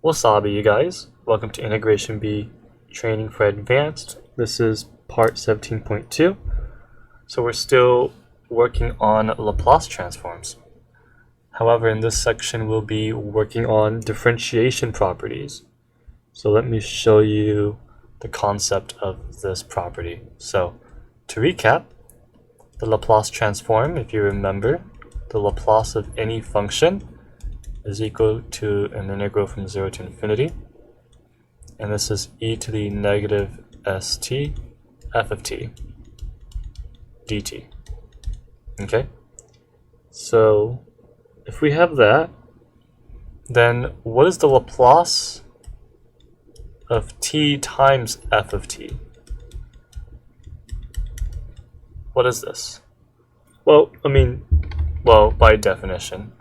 Wasabi, you guys. Welcome to Integration B Training for Advanced. This is part 17.2. So we're still working on Laplace transforms. However, in this section, we'll be working on differentiation properties. So let me show you the concept of this property. So to recap, the Laplace transform, if you remember, the Laplace of any function is equal to an integral from 0 to infinity. And this is e to the negative st f of t dt. Okay? So if we have that, then what is the Laplace of t times f of t? What is this? Well, by definition,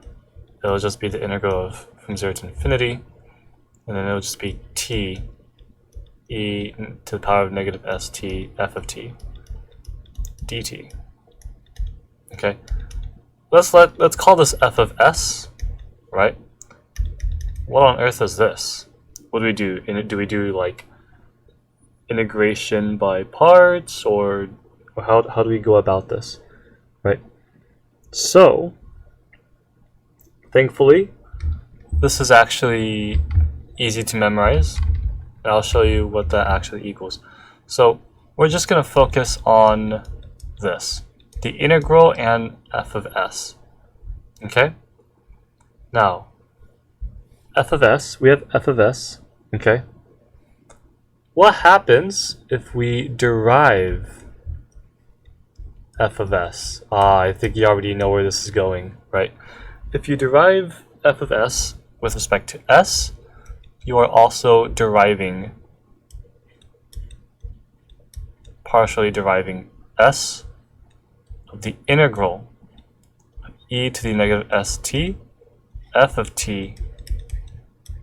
it'll just be the integral of from 0 to infinity, and then it'll just be t e to the power of negative st f of t dt. Okay, let's call this f of s, right? What on earth is this? What do we do? Do we do like integration by parts, or how do we go about this, right? So thankfully, this is actually easy to memorize, and I'll show you what that actually equals. So we're just going to focus on this, the integral and f of s. Okay? Now, f of s, we have f of s, okay? What happens if we derive f of s? I think you already know where this is going, right? If you derive f of s with respect to s, you are also partially deriving s of the integral of e to the negative st f of t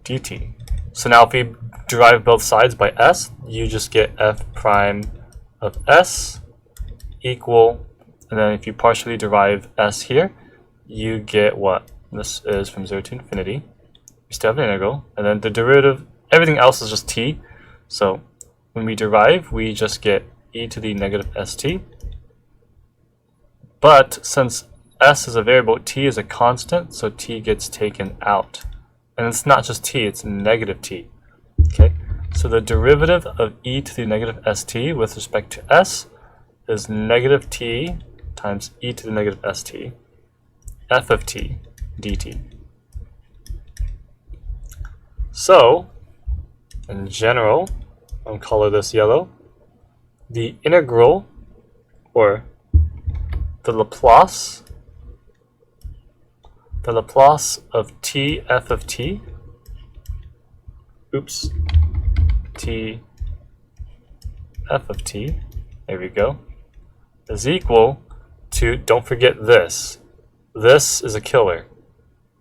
dt. So now if we derive both sides by s, you just get f prime of s equal, and then if you partially derive s here, you get what? This is from 0 to infinity. We still have an integral, and then the derivative, everything else is just t. So when we derive, we just get e to the negative st. But since s is a variable, t is a constant, so t gets taken out. And it's not just t, it's negative t. Okay, so the derivative of e to the negative st with respect to s is negative t times e to the negative st f of t dt. So, in general, I'll color this yellow, the integral, or the Laplace of t f of t, t f of t, there we go, is equal to, don't forget this. This is a killer,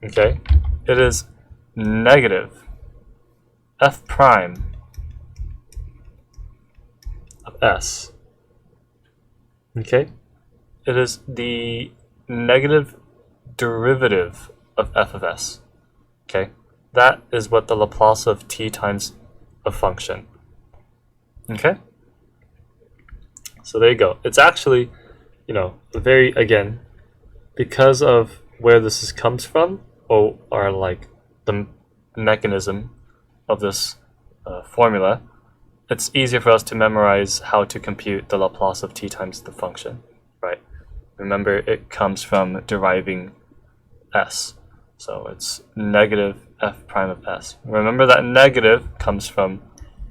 okay? It is negative f prime of s, okay? It is the negative derivative of f of s, okay? That is what the Laplace of t times a function, okay? So there you go. It's actually, again, because of where this comes from, or like the mechanism of this formula, it's easier for us to memorize how to compute the Laplace of t times the function, right? Remember, it comes from deriving s. So it's negative f prime of s. Remember that negative comes from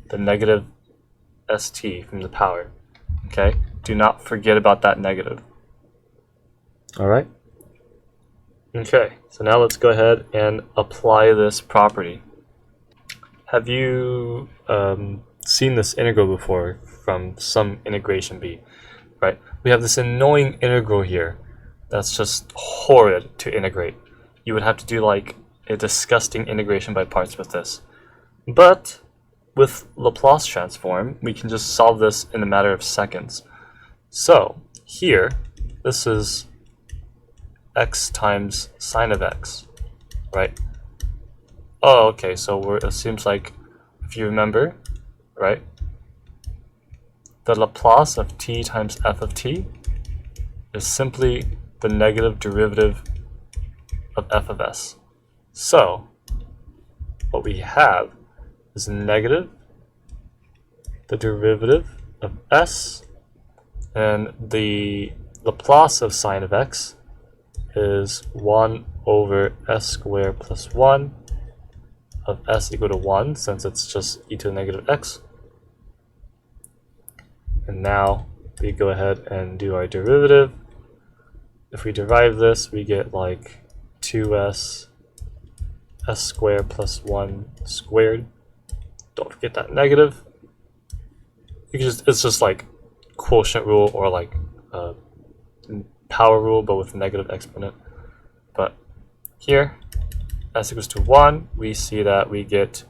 the negative st from the power, okay? Do not forget about that negative. All right? Okay, so now let's go ahead and apply this property. Have you seen this integral before from some integration B, right? We have this annoying integral here that's just horrid to integrate. You would have to do like a disgusting integration by parts with this. But with Laplace transform, we can just solve this in a matter of seconds. So here, this is x times sine of x, right? oh, okay, so it seems like, if you remember, right, the Laplace of t times f of t is simply the negative derivative of f of s. So what we have is negative the derivative of s, and the Laplace of sine of x is 1 over s squared plus 1 of s equal to 1, since it's just e to the negative x. And now we go ahead and do our derivative. If we derive this, we get like 2s s squared plus 1 squared. Don't forget that negative. You can it's just like quotient rule, or like power rule, but with negative exponent. But here, s equals to 1, we see that we get,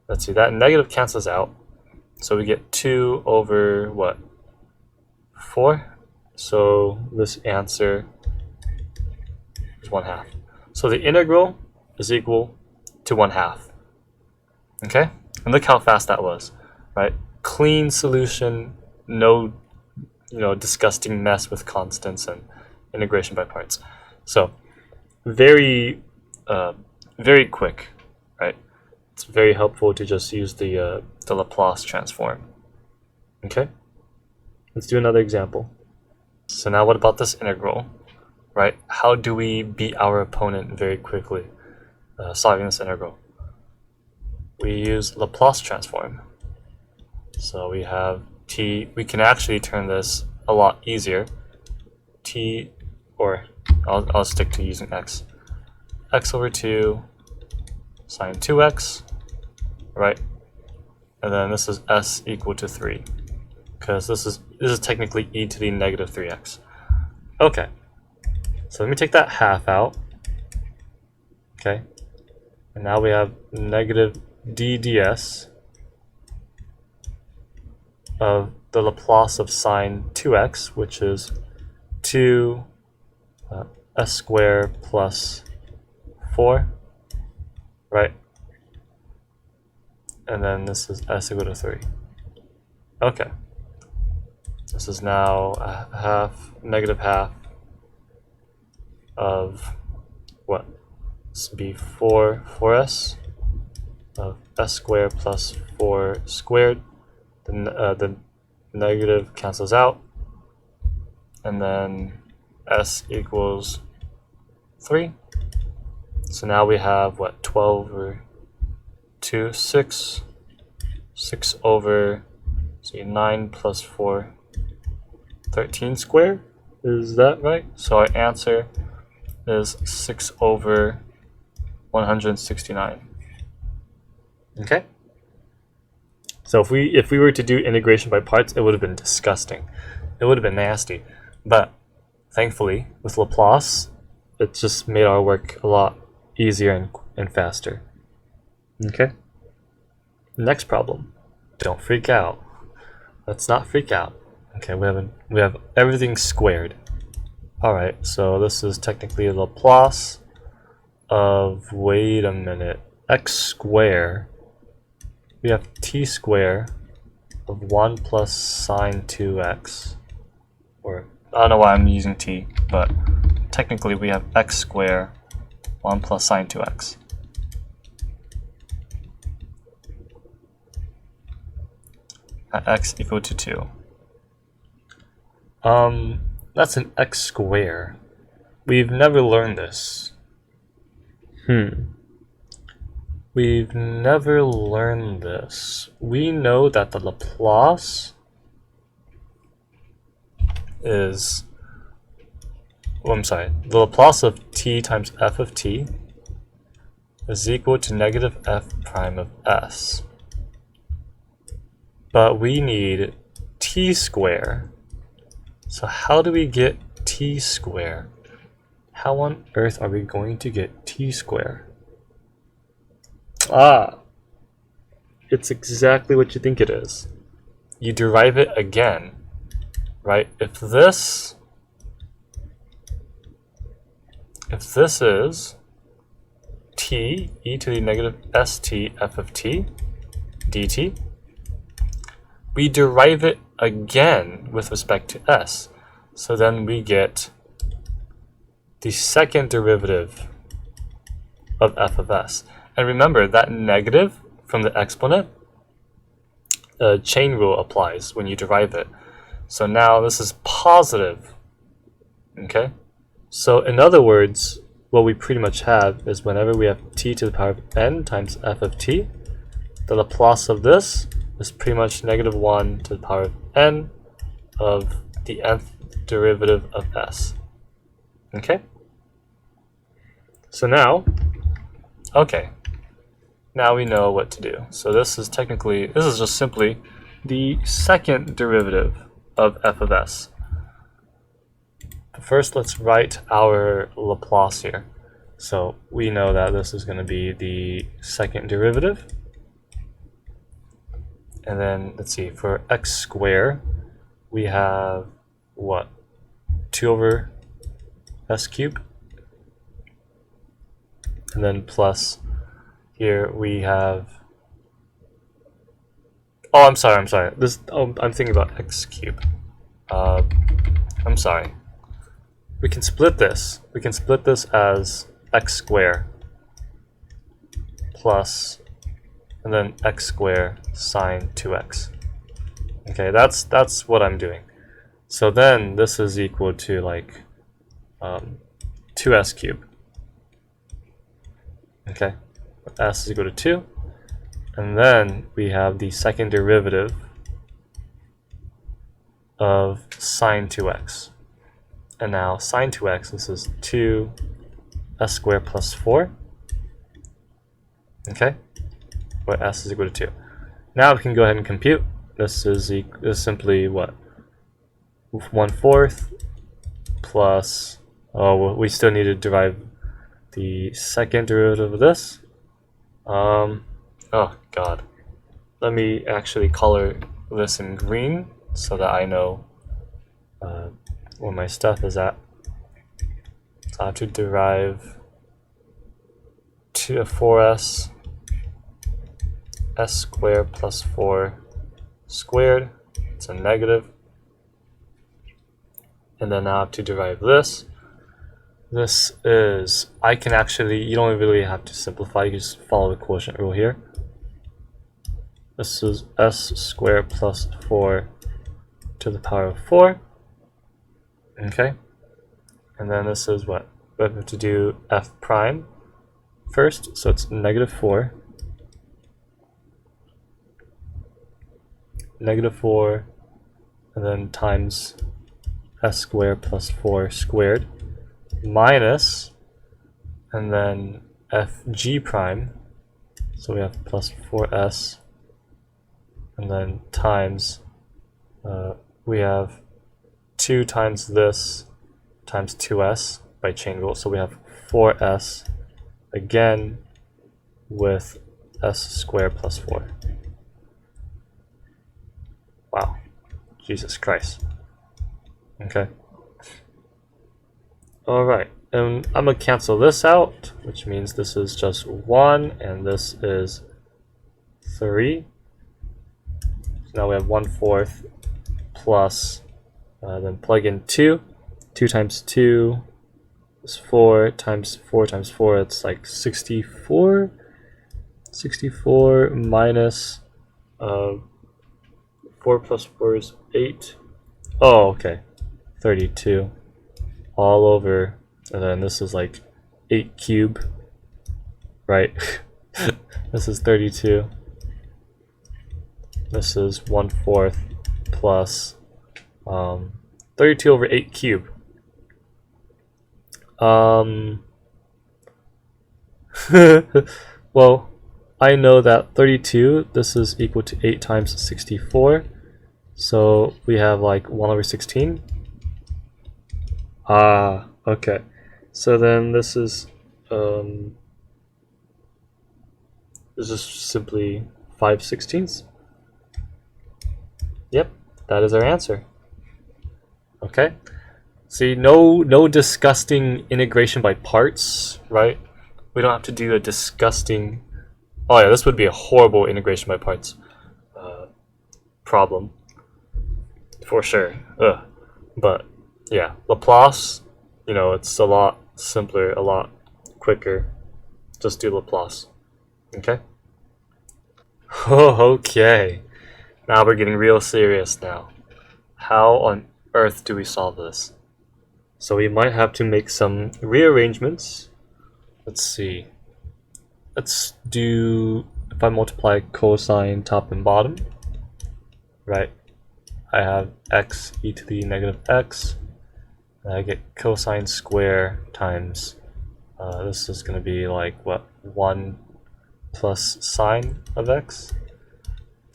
let's see, that negative cancels out. So we get 2 over what? 4. So this answer is 1/2. So the integral is equal to 1/2. Okay? And look how fast that was, right? Clean solution, no disgusting mess with constants and integration by parts. So very very quick, right? It's very helpful to just use the Laplace transform. Okay, let's do another example. So now what about this integral, right? How do we beat our opponent very quickly solving this integral? We use Laplace transform. So we have t, we can actually turn this a lot easier. T, or I'll stick to using x. X over 2 sine 2x, right? And then this is s equal to 3, because this is technically e to the negative 3x. Okay, so let me take that half out. Okay, and now we have negative d ds of the Laplace of sine 2x, which is 2 s squared plus 4, right? And then this is s equal to 3. Okay. This is now a negative half of what? This would be 4s of s squared plus 4 squared. The negative cancels out, and then s equals 3. So now we have what? 12 over 2, 6. 6 over, see, 9 plus 4, 13 squared. Is that right? So our answer is 6 over 169. Okay? So if we were to do integration by parts, it would have been disgusting. It would have been nasty. But thankfully, with Laplace, it just made our work a lot easier and faster. Okay? Next problem. Don't freak out. Let's not freak out. Okay, we have everything squared. Alright, so this is technically Laplace of, wait a minute, x squared. We have t squared of 1 plus sine 2x. Or, I don't know why I'm using t, but technically we have x squared 1 plus sine 2x. At x equal to 2. That's an x squared. We've never learned this. We've never learned this. We know that the Laplace is, the Laplace of t times f of t is equal to negative f prime of s. But we need t squared. So how do we get t squared? How on earth are we going to get t squared? It's exactly what you think it is. You derive it again, right? If this is t e to the negative st f of t dt. We derive it again with respect to s. So then we get the second derivative of f of s. And remember that negative from the exponent, chain rule applies when you derive it. So now this is positive. Okay? So in other words, what we pretty much have is whenever we have t to the power of n times f of t, the Laplace of this is pretty much negative 1 to the power of n of the nth derivative of s. Okay? So now, okay, now we know what to do. So this is just simply the second derivative of f of s. But first, let's write our Laplace here. So we know that this is going to be the second derivative. And then, let's see, for x squared, we have, what, 2 over s cubed? And then plus, here we have, I'm sorry. I'm thinking about x cubed. I'm sorry. We can split this. We can split this as x squared plus, and then x squared sine 2x. Okay, that's what I'm doing. So then this is equal to like 2s cubed. Okay, s is equal to 2. And then we have the second derivative of sine 2x. And now sine 2x, this is 2s squared plus 4. Okay, where s is equal to 2. Now we can go ahead and compute. This is simply what? 1/4 plus, we still need to derive the second derivative of this. Oh god. Let me actually color this in green so that I know where my stuff is at. So I have to derive 4s s squared plus 4 squared. It's a negative. And then I have to derive this. This is, you don't really have to simplify, you can just follow the quotient rule here. This is s squared plus 4 to the power of 4. Okay. And then this is what? We have to do f prime first, so it's negative 4. Negative 4, and then times s squared plus 4 squared, minus, and then fg prime, so we have plus 4s, and then times, we have 2 times this times 2s by chain rule, so we have 4s again with s squared plus 4. Wow, Jesus Christ. Okay. Alright, and I'm going to cancel this out, which means this is just 1, and this is 3. So now we have 1/4 plus, then plug in 2. 2 times 2 is 4 times 4 times 4, it's like 64. 64 minus 4 plus 4 is 8. Oh, okay. 32. All over. And then this is like 8 cubed. Right? This is 32. This is 1/4 plus 32 over 8 cubed. Well, I know that 32, this is equal to 8 times 64. So we have like 1 over 16. Ah, okay. So then this is simply 5/16. Yep, that is our answer. Okay. See, no disgusting integration by parts, right? we don't have to do a disgusting, oh yeah, this would be a horrible integration by parts problem for sure. Ugh. But yeah, Laplace, you know, it's a lot simpler, a lot quicker. Just do Laplace. Okay? Oh, okay. Now we're getting real serious now. How on earth do we solve this? So we might have to make some rearrangements. Let's see. Let's do, if I multiply cosine top and bottom, right? I have x e to the negative x, and I get cosine square times, this is going to be like, what, 1 plus sine of x?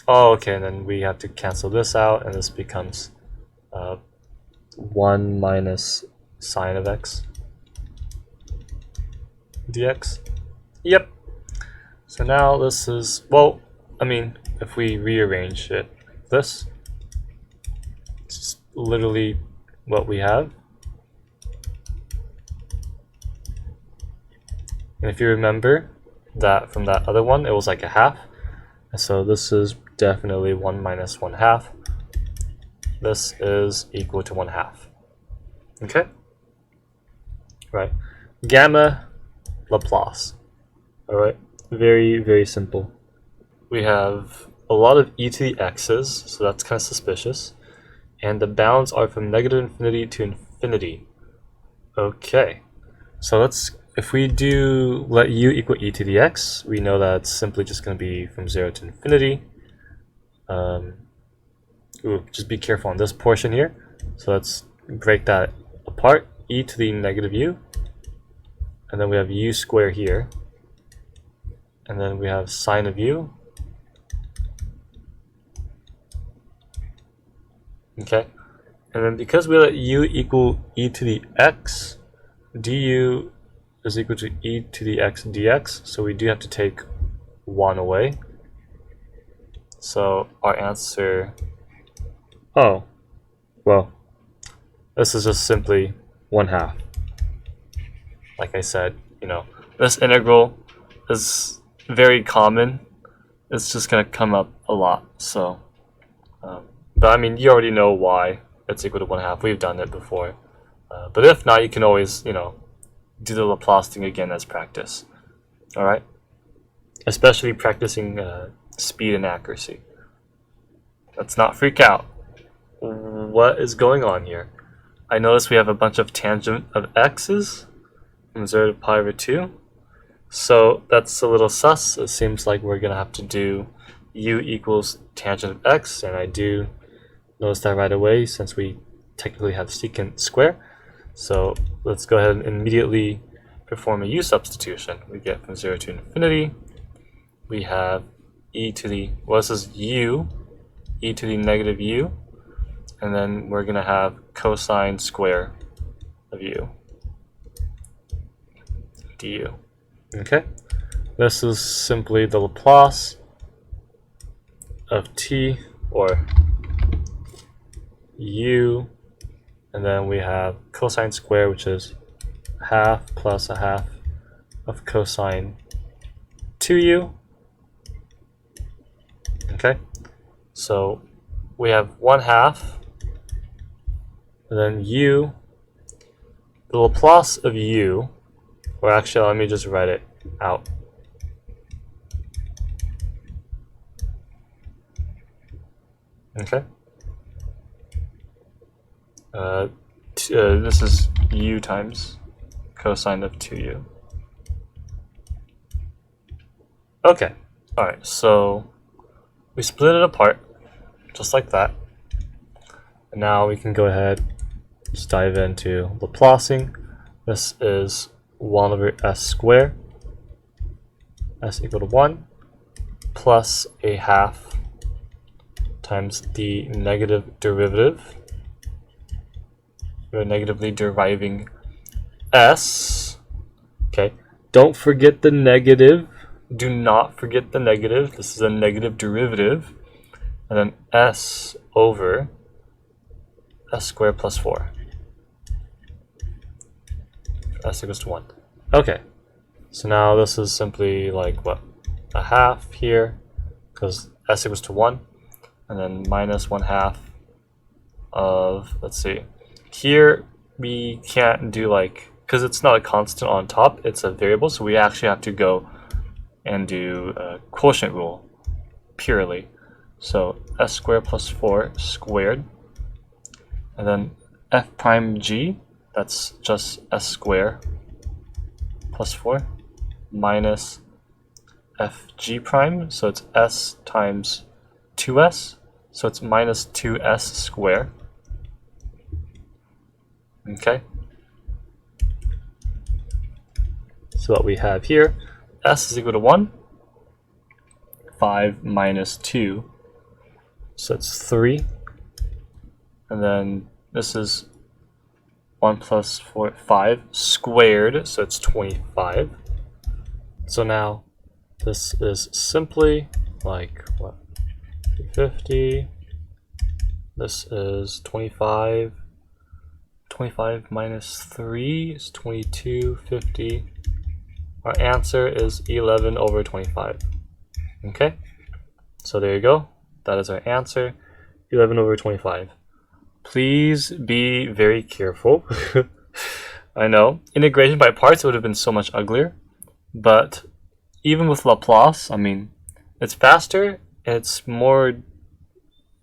Oh, okay, and then we have to cancel this out, and this becomes 1 minus sine of x dx. Yep. So now this is, well, I mean, if we rearrange it, this, it's just literally what we have. And if you remember that from that other one, it was like a half. And so this is definitely 1 minus 1/2. This is equal to 1/2. Okay? Right. Gamma Laplace. Alright. Very, very simple. We have a lot of e to the x's, so that's kind of suspicious. And the bounds are from negative infinity to infinity. Okay. So let's, if we do let u equal e to the x, we know that it's simply just going to be from 0 to infinity. Just be careful on this portion here. So let's break that apart. E to the negative u. And then we have u squared here. And then we have sine of u. Okay. And then because we let u equal e to the x, du is equal to e to the x dx, so we do have to take 1 away. So our answer, oh, well, this is just simply 1/2. Like I said, you know, this integral is very common. It's just going to come up a lot. So, but I mean, you already know why it's equal to 1/2. We've done it before. But if not, you can always, you know, do the Laplace thing again as practice. All right? Especially practicing speed and accuracy. Let's not freak out. What is going on here? I notice we have a bunch of tangent of x's from 0 to pi over 2. So that's a little sus. It seems like we're going to have to do u equals tangent of x, and I do notice that right away since we technically have secant square. So let's go ahead and immediately perform a u substitution. We get from 0 to infinity, we have e to the, well, this is u, e to the negative u, and then we're going to have cosine square of u du. Okay, this is simply the Laplace of t, or u, and then we have cosine square, which is 1/2 plus 1/2 of cosine 2u. Okay, so we have 1/2, and then u, the Laplace of u, or actually let me just write it out. Okay. This is u times cosine of 2u. Okay, alright, so we split it apart, just like that. And now we can go ahead, just dive into Laplacing. This is 1 over s squared, s equal to 1, plus 1/2 times the negative derivative. We're negatively deriving s. Okay, don't forget the negative. Do not forget the negative. This is a negative derivative. And then s over s squared plus 4. S equals to 1. Okay. So now this is simply like what, a half here, because s equals to 1, and then minus 1/2 of, let's see, here we can't do like, because it's not a constant on top, it's a variable, so we actually have to go and do a quotient rule purely. So s squared plus 4 squared, and then f prime g, that's just s squared plus 4 minus f g prime, so it's s times 2s, so it's minus 2s squared. Okay, so what we have here, s is equal to 1, 5 minus 2, so it's 3, and then this is 1 plus 4, 5 squared, so it's 25. So now this is simply like what, 50, this is 25, 25 minus 3 is 22, 50. Our answer is 11 over 25. Okay, so there you go. That is our answer, 11 over 25. Please be very careful. I know, integration by parts would have been so much uglier, but even with Laplace, I mean, it's faster, it's more,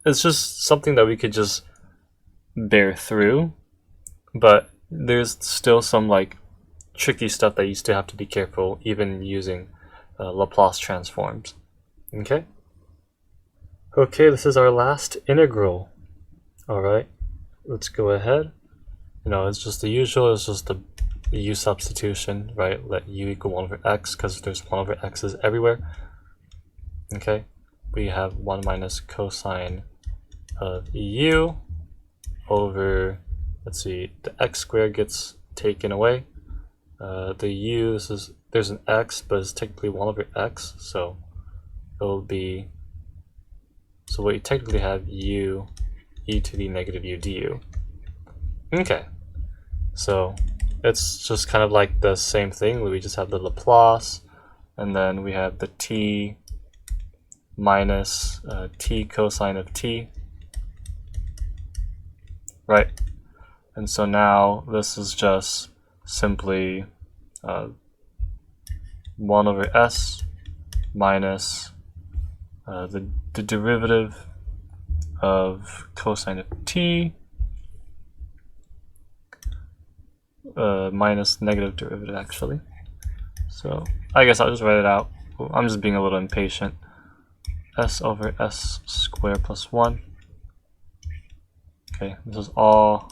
it's just something that we could just bear through, but there's still some like tricky stuff that you still have to be careful even using Laplace transforms. Okay? Okay, this is our last integral. Alright, let's go ahead. You know, it's just the usual, it's just the u substitution, right? Let u equal 1 over x, because there's 1 over x's everywhere. Okay, we have 1 minus cosine of u over, let's see, the x squared gets taken away. The u, there's an x, but it's technically 1 over x, so it'll be, so what you technically have u e to the negative u du. Okay, so it's just kind of like the same thing. We just have the Laplace, and then we have the t minus t cosine of t, right? And so now this is just simply 1 over s minus the derivative of cosine of t minus negative derivative, actually. So I guess I'll just write it out. I'm just being a little impatient. S over s squared plus 1. Okay, this is all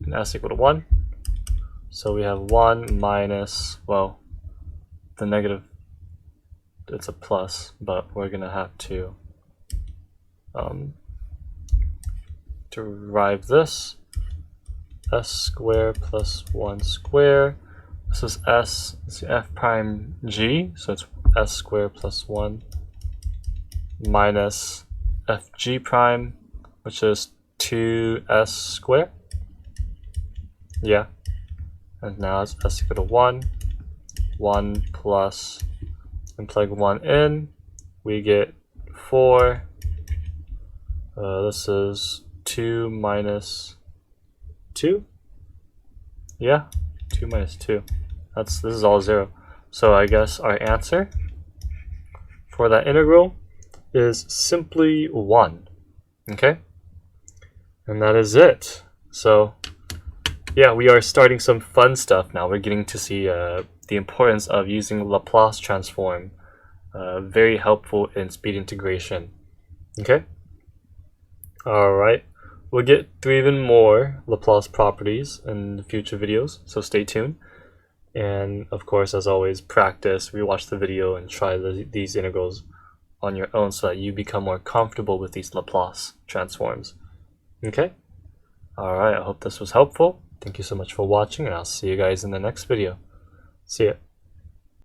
in s equal to 1. So we have 1 minus, well, the negative, it's a plus, but we're going to have to derive this. S squared plus 1 squared. This is s, it's f prime g, so it's s squared plus 1 minus f g prime, which is 2s squared. Yeah. And now it's s equal to 1, 1 plus, and plug 1 in, we get 4. This is 2 minus 2. Yeah, 2 minus 2. This is all 0. So I guess our answer for that integral is simply 1. Okay? And that is it. So yeah, we are starting some fun stuff now. We're getting to see the importance of using Laplace transform. Very helpful in speed integration. Okay? Alright. We'll get through even more Laplace properties in the future videos, so stay tuned. And of course, as always, practice, rewatch the video, and try these integrals on your own so that you become more comfortable with these Laplace transforms. Okay? Alright, I hope this was helpful. Thank you so much for watching, and I'll see you guys in the next video. See ya.